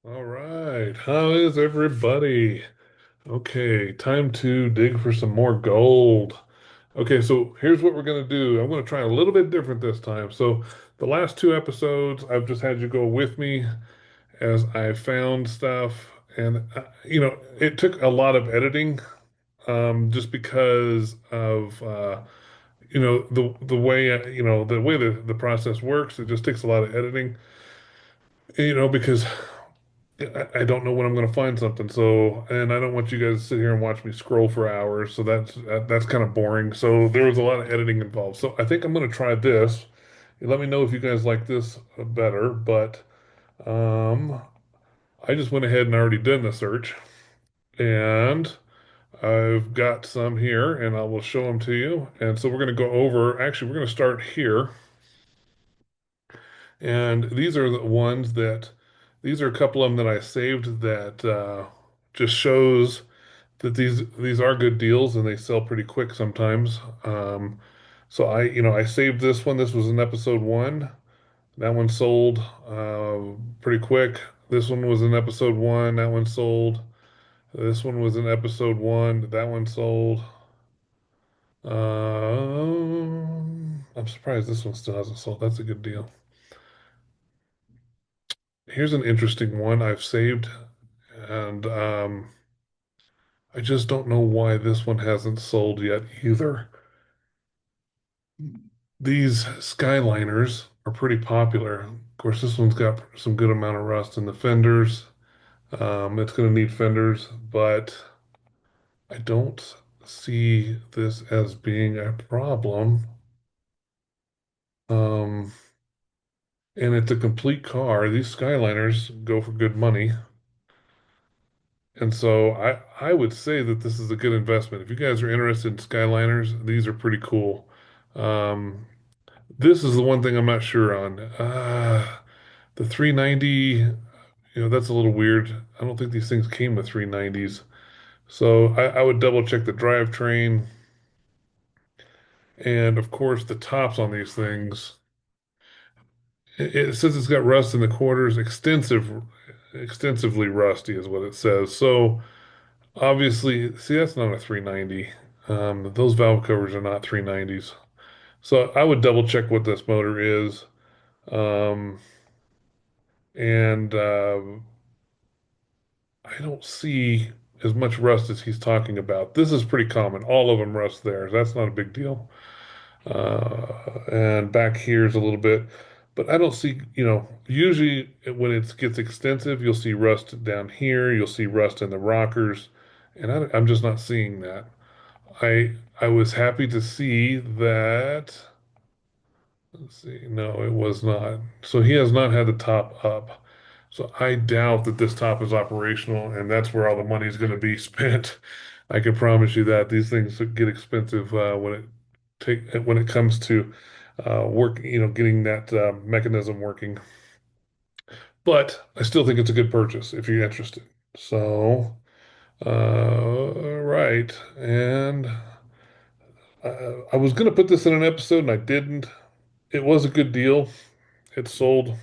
All right, how is everybody? Okay, time to dig for some more gold. Okay, so here's what we're gonna do. I'm gonna try a little bit different this time. So the last two episodes, I've just had you go with me as I found stuff, and it took a lot of editing, just because of the way the process works. It just takes a lot of editing, because I don't know when I'm going to find something. So, and I don't want you guys to sit here and watch me scroll for hours. So that's kind of boring. So there was a lot of editing involved. So I think I'm going to try this. Let me know if you guys like this better. But um, I just went ahead and already done the search, and I've got some here, and I will show them to you. And so we're going to go over. Actually, we're going to start here. And these are the ones that. These are a couple of them that I saved that just shows that these are good deals and they sell pretty quick sometimes. So I saved this one. This was in episode one. That one sold pretty quick. This one was in episode one. That one sold. This one was in episode one. That one sold. I'm surprised this one still hasn't sold. That's a good deal. Here's an interesting one I've saved, and I just don't know why this one hasn't sold yet either. These Skyliners are pretty popular. Of course, this one's got some good amount of rust in the fenders. It's going to need fenders, but I don't see this as being a problem. Um, and it's a complete car. These Skyliners go for good money. And so I would say that this is a good investment. If you guys are interested in Skyliners, these are pretty cool. Um, this is the one thing I'm not sure on. The 390. That's a little weird. I don't think these things came with 390s. So I would double check the drivetrain. And of course, the tops on these things. It says it's got rust in the quarters, extensively rusty is what it says. So obviously, see, that's not a 390. Those valve covers are not 390s. So I would double check what this motor is. Um, and I don't see as much rust as he's talking about. This is pretty common. All of them rust there. That's not a big deal. And back here's a little bit, but I don't see, usually when it gets extensive, you'll see rust down here. You'll see rust in the rockers, and I'm just not seeing that. I was happy to see that. Let's see. No, it was not. So he has not had the top up. So I doubt that this top is operational, and that's where all the money is going to be spent. I can promise you that these things get expensive when it comes to getting that mechanism working. But I still think it's a good purchase if you're interested. So, right, and I was going to put this in an episode, and I didn't. It was a good deal. It sold.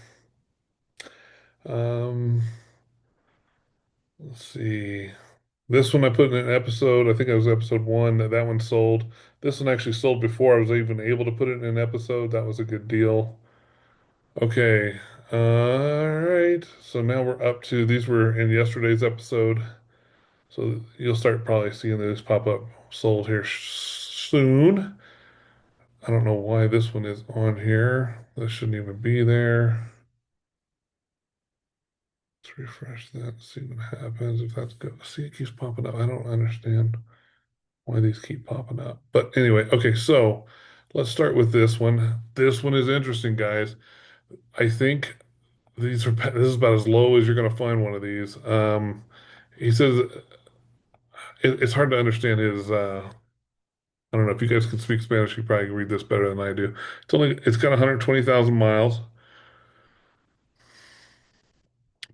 Um, let's see. This one I put in an episode. I think it was episode one. That one sold. This one actually sold before I was even able to put it in an episode. That was a good deal. Okay. All right. So now we're up to these were in yesterday's episode. So you'll start probably seeing those pop up sold here soon. I don't know why this one is on here. This shouldn't even be there. Let's refresh that, see what happens if that's good. See, it keeps popping up. I don't understand why these keep popping up. But anyway, okay, so let's start with this one. This one is interesting, guys. I think this is about as low as you're going to find one of these. He says it's hard to understand his. I don't know if you guys can speak Spanish. You probably read this better than I do. It's got 120,000 miles.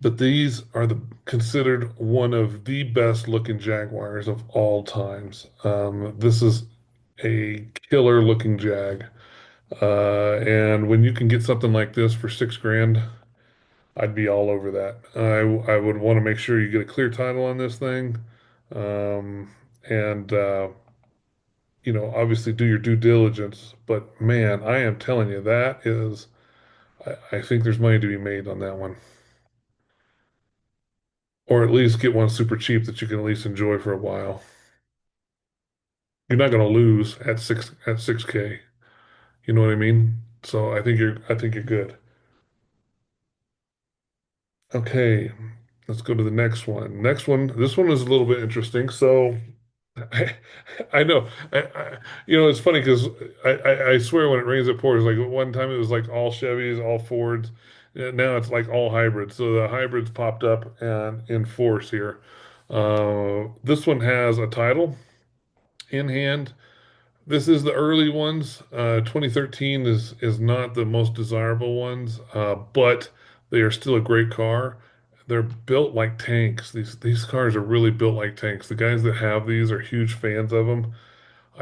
But these are considered one of the best looking Jaguars of all times. This is a killer looking Jag. And when you can get something like this for 6 grand, I'd be all over that. I would want to make sure you get a clear title on this thing, um, and obviously do your due diligence. But man, I am telling you, that is, I think there's money to be made on that one, or at least get one super cheap that you can at least enjoy for a while. You're not going to lose at 6K. You know what I mean? So I think you're good. Okay, let's go to the next one. Next one, this one is a little bit interesting. So I, I know, it's funny because I swear when it rains it pours. Like one time it was like all Chevys, all Fords. Now it's like all hybrids. So the hybrids popped up and in force here. This one has a title in hand. This is the early ones. 2013 is not the most desirable ones, but they are still a great car. They're built like tanks. These cars are really built like tanks. The guys that have these are huge fans of them.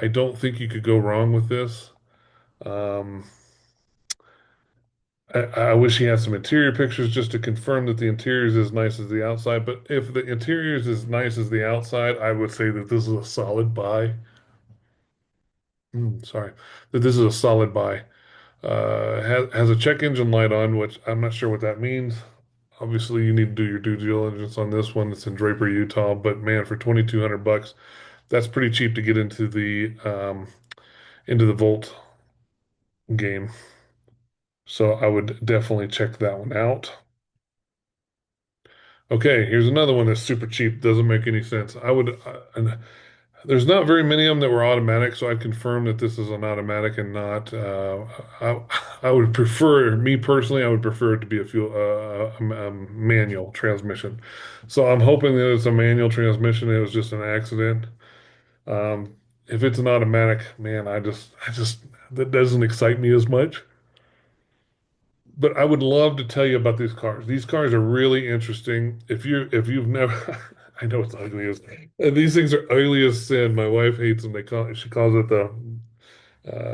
I don't think you could go wrong with this. Um, I wish he had some interior pictures just to confirm that the interior is as nice as the outside. But if the interior is as nice as the outside, I would say that this is a solid buy. Sorry, that this is a solid buy. Has a check engine light on, which I'm not sure what that means. Obviously, you need to do your due diligence on this one. It's in Draper, Utah, but man, for 2,200 bucks, that's pretty cheap to get into the Volt game. So I would definitely check that one out. Okay, here's another one that's super cheap. Doesn't make any sense. And there's not very many of them that were automatic, so I'd confirm that this is an automatic and not. I would prefer, me personally, I would prefer it to be a manual transmission. So I'm hoping that it's a manual transmission. It was just an accident. If it's an automatic, man, that doesn't excite me as much. But I would love to tell you about these cars. These cars are really interesting. If you've never, I know it's ugly as, and these things are ugly as sin. My wife hates them. She calls it the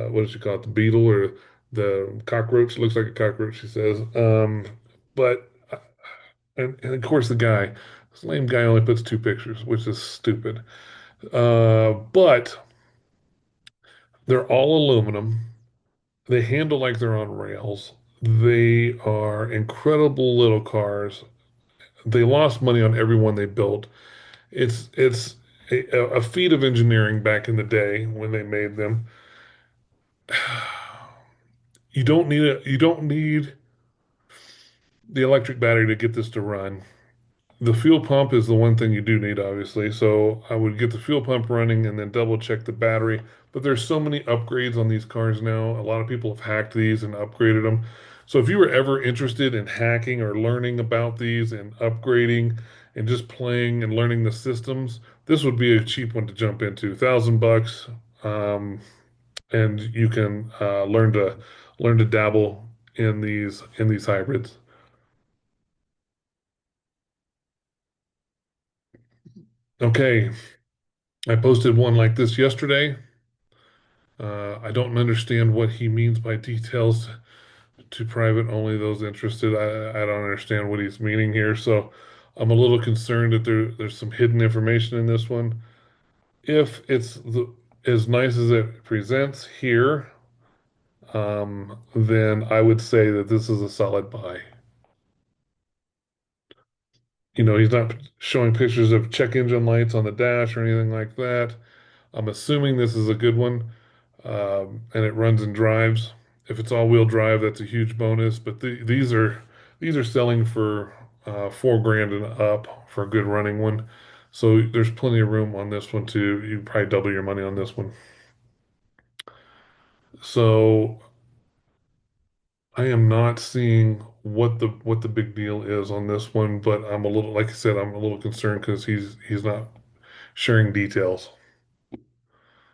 what does she call it? The beetle or the cockroach? It looks like a cockroach, she says. But and of course the guy, this lame guy only puts two pictures, which is stupid. But they're all aluminum. They handle like they're on rails. They are incredible little cars. They lost money on every one they built. It's a feat of engineering back in the day when they made them. You don't need the electric battery to get this to run. The fuel pump is the one thing you do need, obviously. So I would get the fuel pump running and then double check the battery. But there's so many upgrades on these cars now. A lot of people have hacked these and upgraded them. So if you were ever interested in hacking or learning about these and upgrading and just playing and learning the systems, this would be a cheap one to jump into. $1,000, and you can learn to dabble in these hybrids. Okay, I posted one like this yesterday. I don't understand what he means by details to private, only those interested. I don't understand what he's meaning here. So I'm a little concerned that there's some hidden information in this one. If it's as nice as it presents here, then I would say that this is a solid buy. He's not showing pictures of check engine lights on the dash or anything like that. I'm assuming this is a good one, and it runs and drives. If it's all-wheel drive, that's a huge bonus. But these are selling for 4 grand and up for a good running one. So there's plenty of room on this one too. You probably double your money on this one. So I am not seeing what the big deal is on this one, but like I said, I'm a little concerned because he's not sharing details.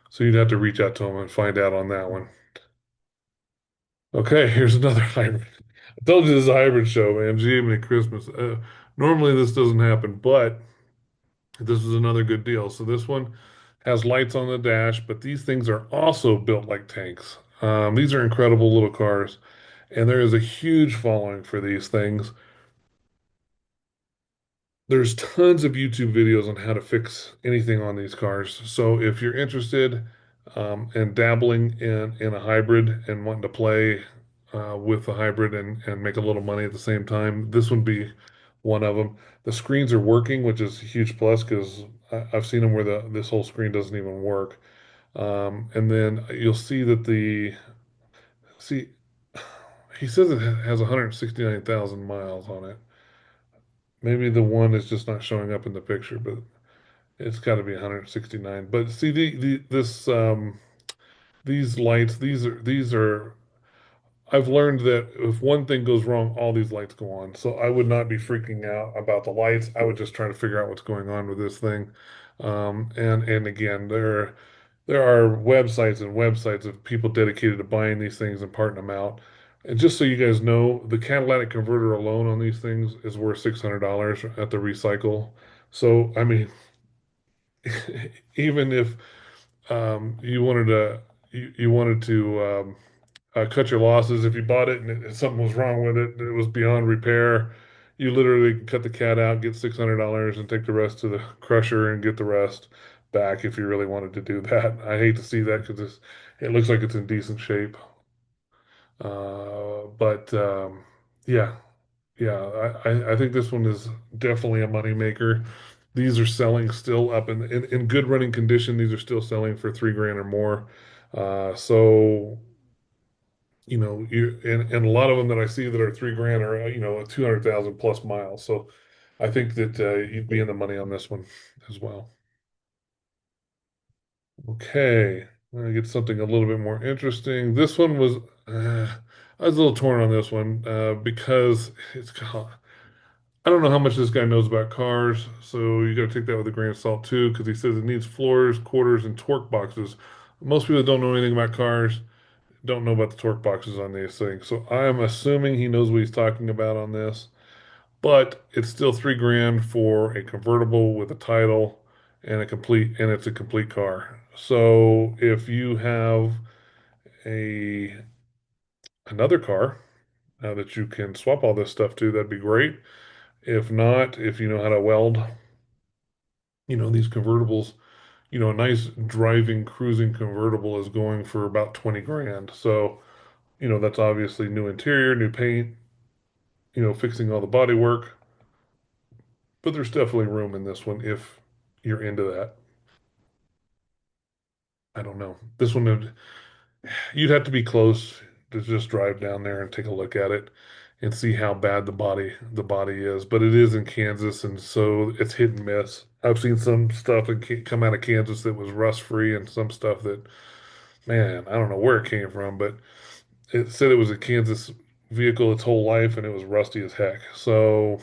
So you'd have to reach out to him and find out on that one. Okay, here's another hybrid. I told you this is a hybrid show, man. Jiminy Christmas. Normally this doesn't happen, but this is another good deal. So this one has lights on the dash, but these things are also built like tanks. These are incredible little cars, and there is a huge following for these things. There's tons of YouTube videos on how to fix anything on these cars. So if you're interested in dabbling in a hybrid and wanting to play with the hybrid and make a little money at the same time, this would be one of them. The screens are working, which is a huge plus because I've seen them where this whole screen doesn't even work. And then you'll see that see, he says it has 169,000 miles on it. Maybe the one is just not showing up in the picture, but it's got to be 169. But see these lights, these are I've learned that if one thing goes wrong, all these lights go on. So I would not be freaking out about the lights. I would just try to figure out what's going on with this thing. And again, there are websites and websites of people dedicated to buying these things and parting them out. And just so you guys know, the catalytic converter alone on these things is worth $600 at the recycle. So I mean, even if you wanted to you wanted to cut your losses if you bought it and something was wrong with it, it was beyond repair. You literally cut the cat out, get $600, and take the rest to the crusher and get the rest back if you really wanted to do that. I hate to see that because it looks like it's in decent shape. But yeah, yeah, I think this one is definitely a money maker. These are selling still up in good running condition. These are still selling for 3 grand or more. So and a lot of them that I see that are 3 grand are 200,000 plus miles. So I think that you'd be in the money on this one as well. Okay, I'm gonna get something a little bit more interesting. This one was I was a little torn on this one because I don't know how much this guy knows about cars, so you got to take that with a grain of salt too, because he says it needs floors, quarters, and torque boxes. Most people that don't know anything about cars don't know about the torque boxes on these things. So I am assuming he knows what he's talking about on this, but it's still 3 grand for a convertible with a title and it's a complete car. So if you have a another car that you can swap all this stuff to, that'd be great. If not, if you know how to weld, these convertibles, a nice driving cruising convertible is going for about 20 grand. So, that's obviously new interior, new paint, fixing all the body work, but there's definitely room in this one if you're into that. I don't know. This one you'd have to be close to just drive down there and take a look at it and see how bad the body is. But it is in Kansas, and so it's hit and miss. I've seen some stuff come out of Kansas that was rust free, and some stuff that, man, I don't know where it came from, but it said it was a Kansas vehicle its whole life, and it was rusty as heck. So,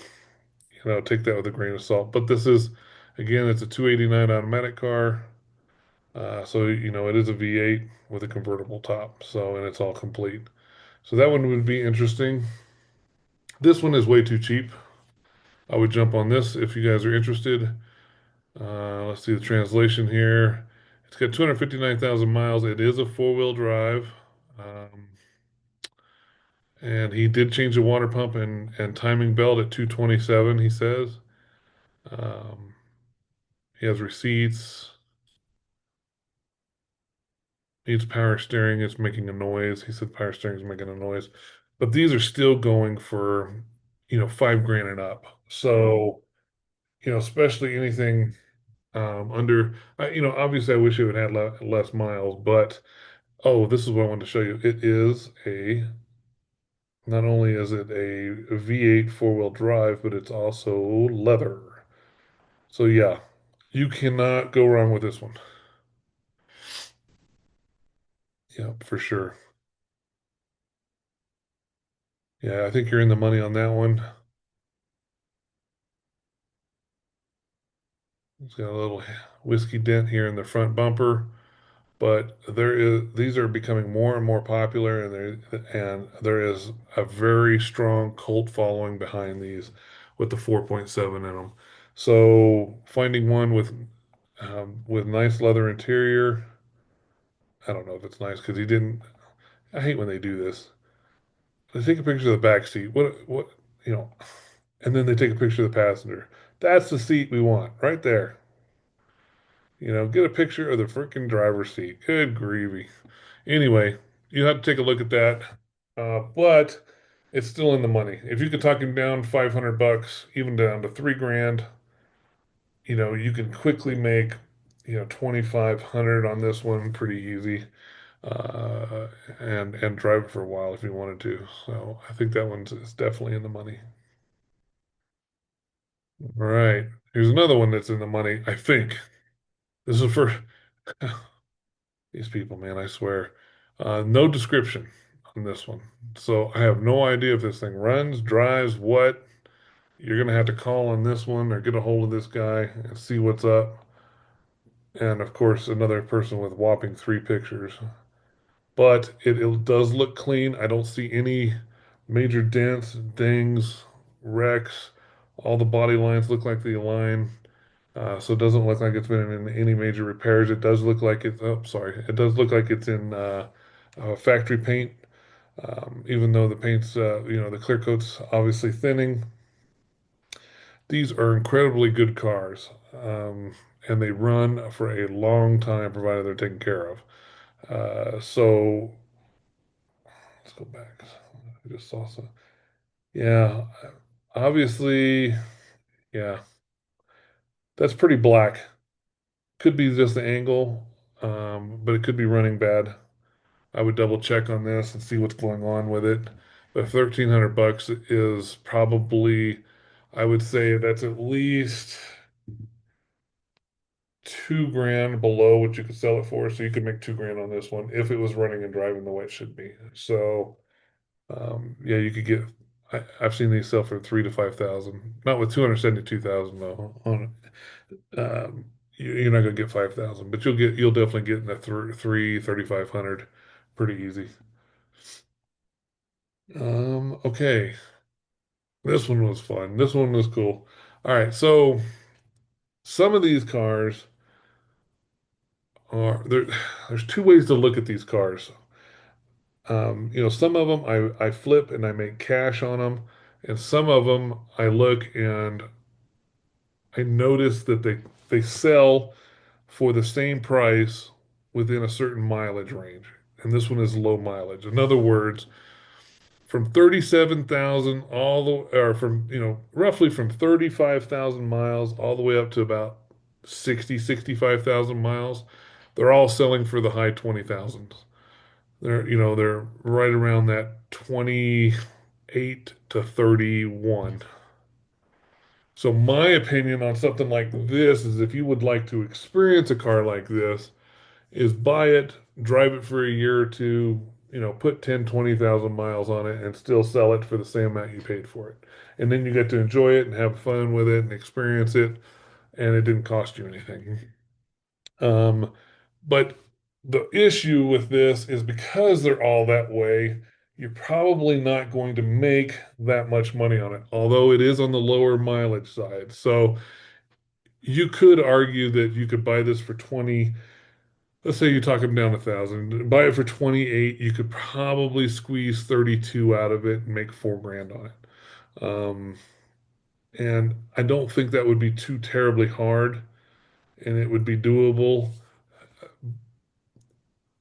take that with a grain of salt. But this is, again, it's a 289 automatic car. So, it is a V8 with a convertible top. So, and it's all complete. So that one would be interesting. This one is way too cheap. I would jump on this if you guys are interested. Let's see the translation here. It's got 259,000 miles. It is a four-wheel drive. Um, and he did change the water pump and timing belt at 227, he says. Um, he has receipts. Needs power steering. It's making a noise. He said power steering is making a noise. But these are still going for, 5 grand and up. So, especially anything under, obviously I wish it would have less miles, but oh, this is what I wanted to show you. Not only is it a V8 four-wheel drive, but it's also leather. So yeah, you cannot go wrong with this one. Yeah, for sure. Yeah, I think you're in the money on that one. It's got a little whiskey dent here in the front bumper, but these are becoming more and more popular, and there is a very strong cult following behind these with the 4.7 in them. So finding one with nice leather interior, I don't know if it's nice because he didn't. I hate when they do this. They take a picture of the back seat. What you know? and then they take a picture of the passenger. That's the seat we want right there. Get a picture of the freaking driver's seat. Good gravy. Anyway, you have to take a look at that. But it's still in the money. If you could talk him down 500 bucks, even down to 3 grand, you can quickly make, 2,500 on this one pretty easy. And drive it for a while if you wanted to. So I think that one's is definitely in the money. All right. Here's another one that's in the money, I think. This is for these people, man, I swear. No description on this one. So I have no idea if this thing runs, drives, what. You're gonna have to call on this one or get a hold of this guy and see what's up. And of course, another person with whopping 3 pictures. But it does look clean. I don't see any major dents, dings, wrecks. All the body lines look like they align. So it doesn't look like it's been in any major repairs. It does look like it's, oh, sorry. It does look like it's in factory paint, even though the paint's, the clear coat's obviously thinning. These are incredibly good cars, and they run for a long time, provided they're taken care of. So let's go back. I just saw some. Yeah, obviously, yeah, that's pretty black. Could be just the angle, but it could be running bad. I would double check on this and see what's going on with it. But 1,300 bucks is probably, I would say that's at least 2 grand below what you could sell it for. So you could make 2 grand on this one if it was running and driving the way it should be. So yeah, you could get. I've seen these sell for 3 to 5 thousand. Not with 272,000 though. You're not gonna get 5,000, but you'll definitely get in the 3,500 pretty easy. Okay, this one was fun. This one was cool. All right, so some of these cars are there. There's two ways to look at these cars. Some of them I flip and I make cash on them, and some of them I look and I notice that they sell for the same price within a certain mileage range. And this one is low mileage. In other words, from 37,000 all the or from, roughly from 35,000 miles all the way up to about 65,000 miles, they're all selling for the high 20,000s. They're right around that 28 to 31. So my opinion on something like this is if you would like to experience a car like this, is buy it, drive it for a year or two, put 10, 20,000 miles on it and still sell it for the same amount you paid for it. And then you get to enjoy it and have fun with it and experience it, and it didn't cost you anything. Um, but the issue with this is because they're all that way, you're probably not going to make that much money on it, although it is on the lower mileage side. So you could argue that you could buy this for 20. Let's say you talk them down 1,000. Buy it for 28. You could probably squeeze 32 out of it and make 4 grand on it. And I don't think that would be too terribly hard, and it would be doable.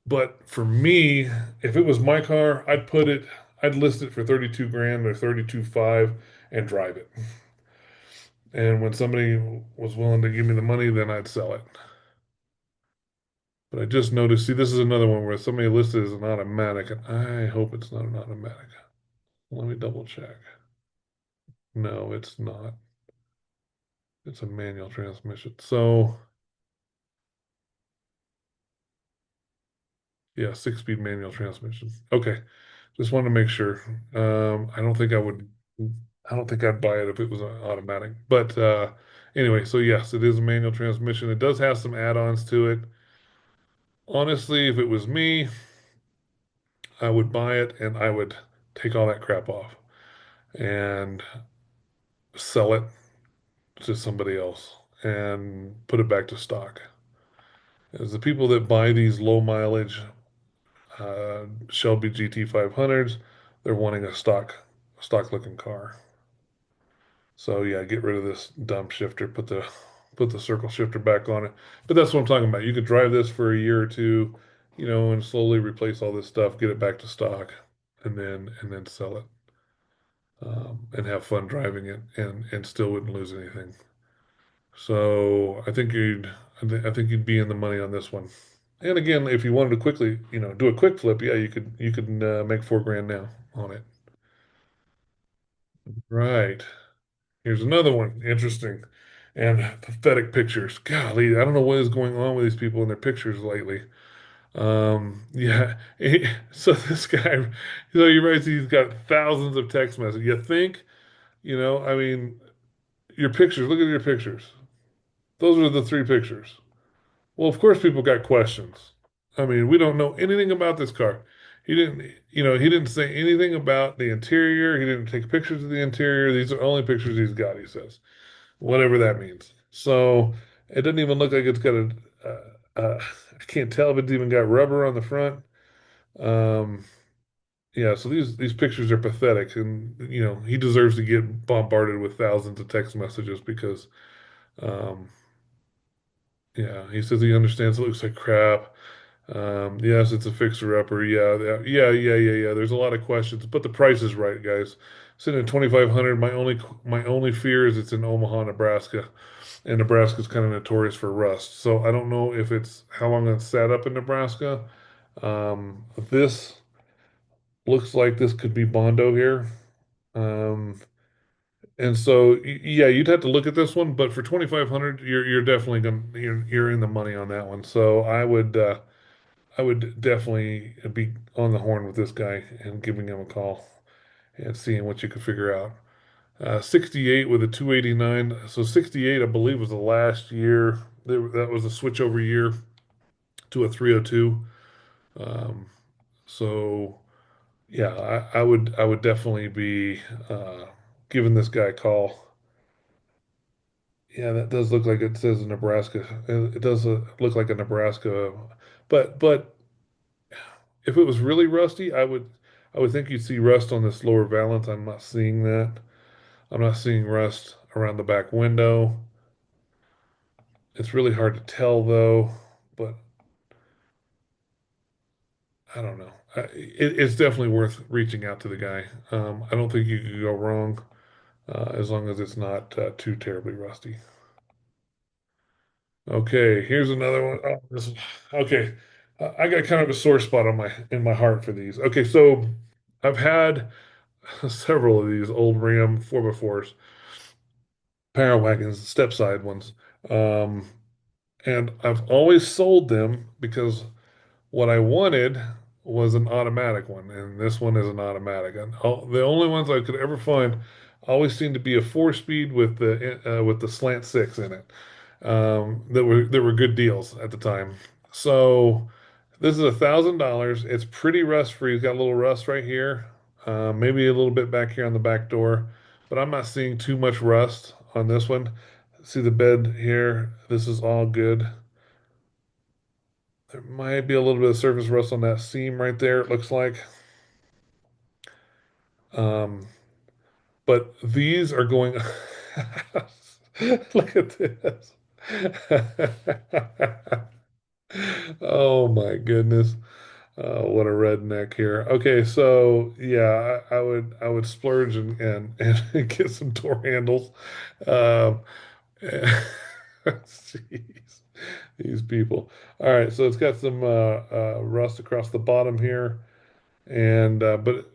But for me, if it was my car, I'd list it for 32 grand or 32.5 and drive it. And when somebody was willing to give me the money, then I'd sell it. But I just noticed, see, this is another one where somebody listed as an automatic, and I hope it's not an automatic. Let me double check. No, it's not. It's a manual transmission. So, yeah, 6-speed manual transmission. Okay, just wanted to make sure. I don't think I would. I don't think I'd buy it if it was an automatic. But anyway, so yes, it is a manual transmission. It does have some add-ons to it. Honestly, if it was me, I would buy it and I would take all that crap off and sell it to somebody else and put it back to stock. As the people that buy these low mileage Shelby GT500s, they're wanting a stock looking car. So yeah, get rid of this dumb shifter, put the circle shifter back on it. But that's what I'm talking about. You could drive this for a year or two, and slowly replace all this stuff, get it back to stock, and then sell it, and have fun driving it, and still wouldn't lose anything. So I think you'd be in the money on this one. And again, if you wanted to quickly, do a quick flip, yeah, you could make 4 grand now on it. Right. Here's another one. Interesting. And pathetic pictures. Golly, I don't know what is going on with these people and their pictures lately. Yeah. So this guy, you writes he's got thousands of text messages. You think, I mean, your pictures, look at your pictures. Those are the 3 pictures. Well, of course, people got questions. I mean, we don't know anything about this car. He didn't say anything about the interior. He didn't take pictures of the interior. These are only pictures he's got, he says, whatever that means. So it doesn't even look like it's got I can't tell if it's even got rubber on the front. Um, yeah, so these pictures are pathetic, and he deserves to get bombarded with thousands of text messages because, um, yeah, he says he understands it looks like crap. Yes, it's a fixer-upper. Yeah, yeah. There's a lot of questions, but the price is right, guys. Sitting at 2,500. My only fear is it's in Omaha, Nebraska, and Nebraska's kind of notorious for rust. So I don't know if it's how long it's sat up in Nebraska. This looks like this could be Bondo here. Um, and so yeah, you'd have to look at this one, but for 2,500, you're definitely gonna you're in the money on that one. So I would definitely be on the horn with this guy and giving him a call and seeing what you could figure out. 68 with a 289. So 68, I believe, was the last year. That was a switchover year to a 302. Um, so yeah, I would definitely be giving this guy a call. Yeah, that does look like it says Nebraska. It does look like a Nebraska, but if it was really rusty, I would think you'd see rust on this lower valance. I'm not seeing that. I'm not seeing rust around the back window. It's really hard to tell though, but I don't know. It's definitely worth reaching out to the guy. I don't think you could go wrong as long as it's not too terribly rusty. Okay, here's another one. Oh, okay. I got kind of a sore spot on my heart for these. Okay, so I've had several of these old Ram 4x4s, power wagons, step side ones. Um, and I've always sold them because what I wanted was an automatic one, and this one is an automatic. And the only ones I could ever find always seemed to be a 4-speed with the slant six in it. That were good deals at the time. So this is $1,000. It's pretty rust free. It's got a little rust right here, maybe a little bit back here on the back door, but I'm not seeing too much rust on this one. See the bed here? This is all good. There might be a little bit of surface rust on that seam right there, it looks like. Um, but these are going. Look at this. Oh my goodness. What a redneck here. Okay, so yeah, I would splurge and get some door handles. Um, Jeez, these people. All right, so it's got some rust across the bottom here, and but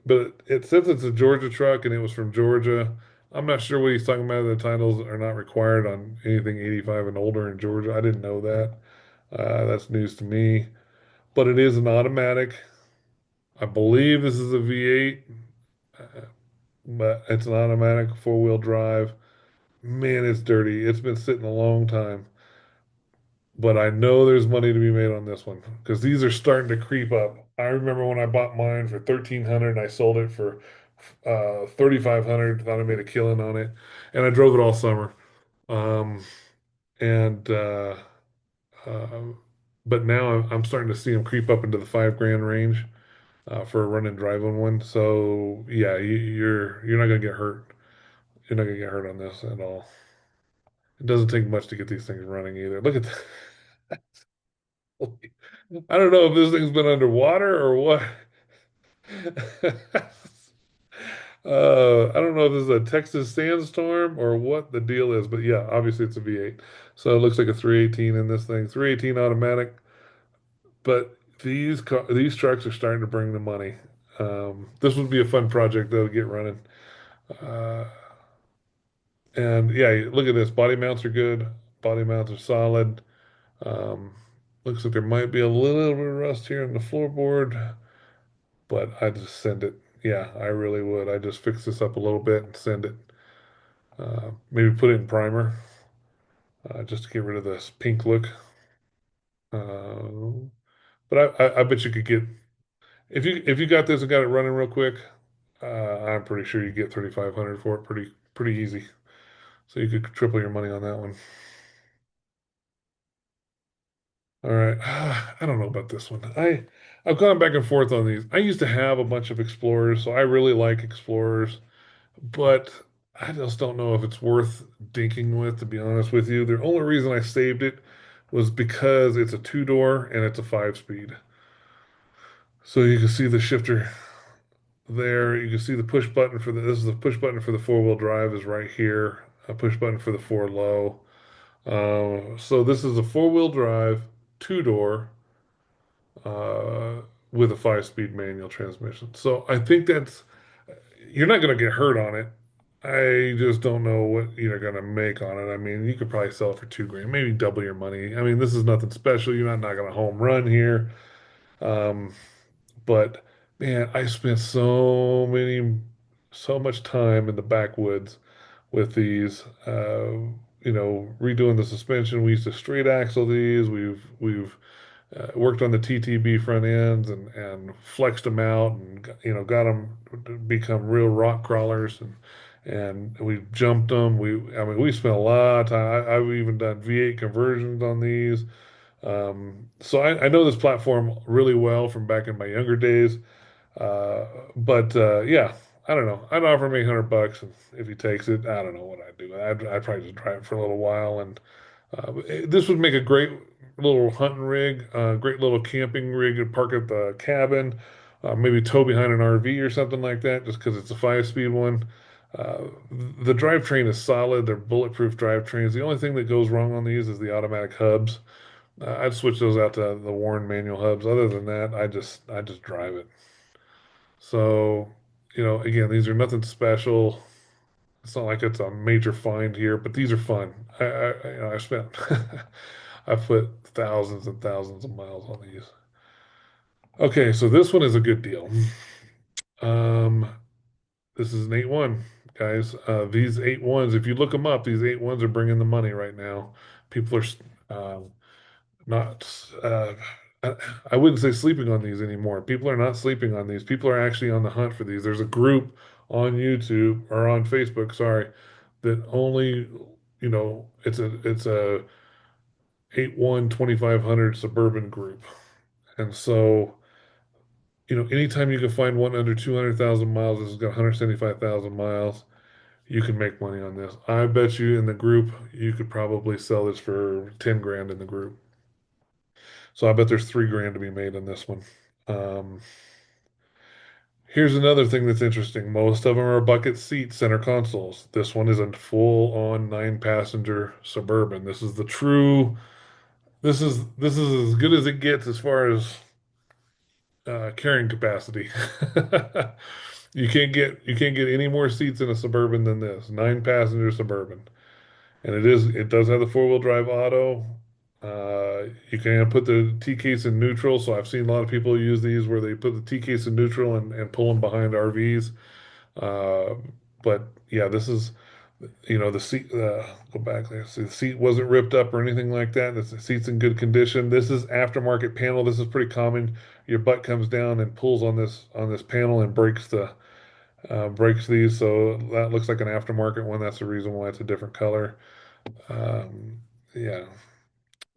it says it's a Georgia truck and it was from Georgia. I'm not sure what he's talking about. The titles are not required on anything 85 and older in Georgia. I didn't know that. That's news to me. But it is an automatic. I believe this is a V8, uh, but it's an automatic 4-wheel drive. Man, it's dirty. It's been sitting a long time. But I know there's money to be made on this one because these are starting to creep up. I remember when I bought mine for 1,300 and I sold it for 3,500. Thought I made a killing on it, and I drove it all summer. Um, and uh, but now I'm starting to see them creep up into the 5 grand range for a run and drive on one. So yeah, you're not gonna get hurt. You're not gonna get hurt on this at all. It doesn't take much to get these things running either. Look at that. I don't know if this thing's been underwater or what. I don't know if this is a Texas sandstorm or what the deal is, but yeah, obviously it's a V8. So it looks like a 318 in this thing. 318 automatic, but these trucks are starting to bring the money. This would be a fun project though to get running. Uh, and yeah, look at this. Body mounts are good. Body mounts are solid. Um, looks like there might be a little bit of rust here in the floorboard, but I just send it. Yeah, I really would. I just fix this up a little bit and send it. Maybe put it in primer just to get rid of this pink look. Uh, but I bet you could get if you got this and got it running real quick. I'm pretty sure you get 3,500 for it pretty easy. So you could triple your money on that one. All right. I don't know about this one. I've gone back and forth on these. I used to have a bunch of Explorers, so I really like Explorers, but I just don't know if it's worth dinking with, to be honest with you. The only reason I saved it was because it's a two-door and it's a five-speed. So you can see the shifter there. You can see the push button for this is the push button for the four-wheel drive is right here. A push button for the four low. So this is a four-wheel drive, two-door, uh, with a five-speed manual transmission. So I think that's you're not going to get hurt on it. I just don't know what you're going to make on it. I mean, you could probably sell it for 2 grand, maybe double your money. I mean, this is nothing special. You're not going to home run here. Um, but man, I spent so much time in the backwoods with these. Redoing the suspension. We used to straight axle these. We've worked on the TTB front ends and flexed them out and got them to become real rock crawlers and we jumped them. I mean we spent a lot of time. I've even done V8 conversions on these. So I know this platform really well from back in my younger days. But yeah, I don't know. I'd offer him $800 and if he takes it. I don't know what I'd do. I'd probably just drive it for a little while and this would make a great little hunting rig, great little camping rig to park at the cabin, maybe tow behind an RV or something like that, just because it's a five-speed one. Uh, the drivetrain is solid. They're bulletproof drivetrains. The only thing that goes wrong on these is the automatic hubs. I'd switch those out to the Warren manual hubs. Other than that, I just drive it. So, again, these are nothing special. It's not like it's a major find here, but these are fun. I spent I put thousands and thousands of miles on these. Okay, so this one is a good deal. Um, this is an 8-1, guys. These 8-1s, if you look them up, these 8-1s are bringing the money right now. People are not, I, I wouldn't say sleeping on these anymore. People are not sleeping on these. People are actually on the hunt for these. There's a group on YouTube or on Facebook, sorry, that only, it's a 8-1 2500 suburban group. And so, anytime you can find one under 200,000 miles, this has got 175,000 miles, you can make money on this. I bet you in the group, you could probably sell this for 10 grand in the group. So I bet there's 3 grand to be made on this one. Um, Here's another thing that's interesting. Most of them are bucket seat center consoles. This one is a full-on nine-passenger Suburban. This is as good as it gets as far as carrying capacity. You can't get any more seats in a Suburban than this. Nine-passenger Suburban. And it does have the four-wheel drive auto. You can put the T case in neutral. So I've seen a lot of people use these where they put the T case in neutral and pull them behind RVs. Uh, but yeah, this is, the seat. Go back there. See, the seat wasn't ripped up or anything like that. The seat's in good condition. This is aftermarket panel. This is pretty common. Your butt comes down and pulls on this panel and breaks these. So that looks like an aftermarket one. That's the reason why it's a different color. Um, yeah.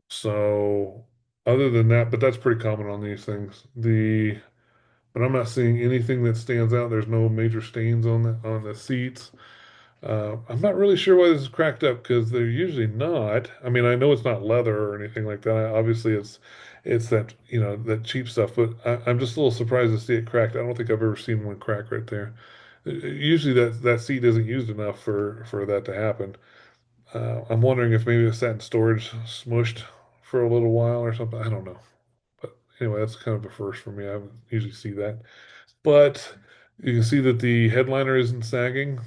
So other than that, but that's pretty common on these things. But I'm not seeing anything that stands out. There's no major stains on the seats. I'm not really sure why this is cracked up because they're usually not. I mean, I know it's not leather or anything like that. Obviously, it's that that cheap stuff. But I'm just a little surprised to see it cracked. I don't think I've ever seen one crack right there. Usually, that seat isn't used enough for that to happen. I'm wondering if maybe it sat in storage, smushed for a little while or something. I don't know. But anyway, that's kind of a first for me. I don't usually see that. But you can see that the headliner isn't sagging.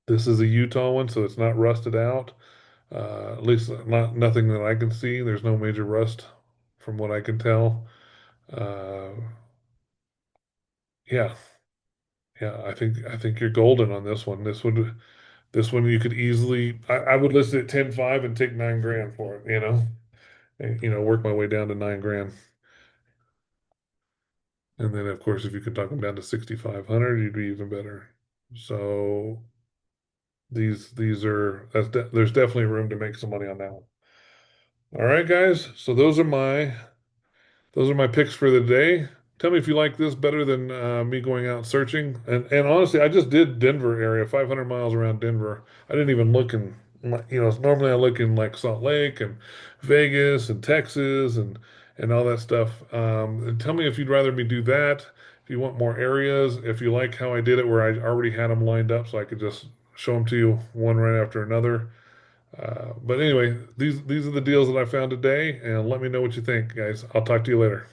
This is a Utah one, so it's not rusted out. At least not nothing that I can see. There's no major rust from what I can tell. Uh, yeah, yeah. I think you're golden on this one. This one you could easily. I would list it at 10.5 and take 9 grand for it. And, work my way down to 9 grand. And then of course if you could talk them down to 6,500, you'd be even better. So these are there's definitely room to make some money on that one. All right, guys. So those are my picks for the day. Tell me if you like this better than me going out searching. And honestly, I just did Denver area, 500 miles around Denver. I didn't even look in, normally I look in like Salt Lake and Vegas and Texas and all that stuff. And tell me if you'd rather me do that. If you want more areas, if you like how I did it, where I already had them lined up, so I could just show them to you one right after another. But anyway, these are the deals that I found today, and let me know what you think, guys. I'll talk to you later.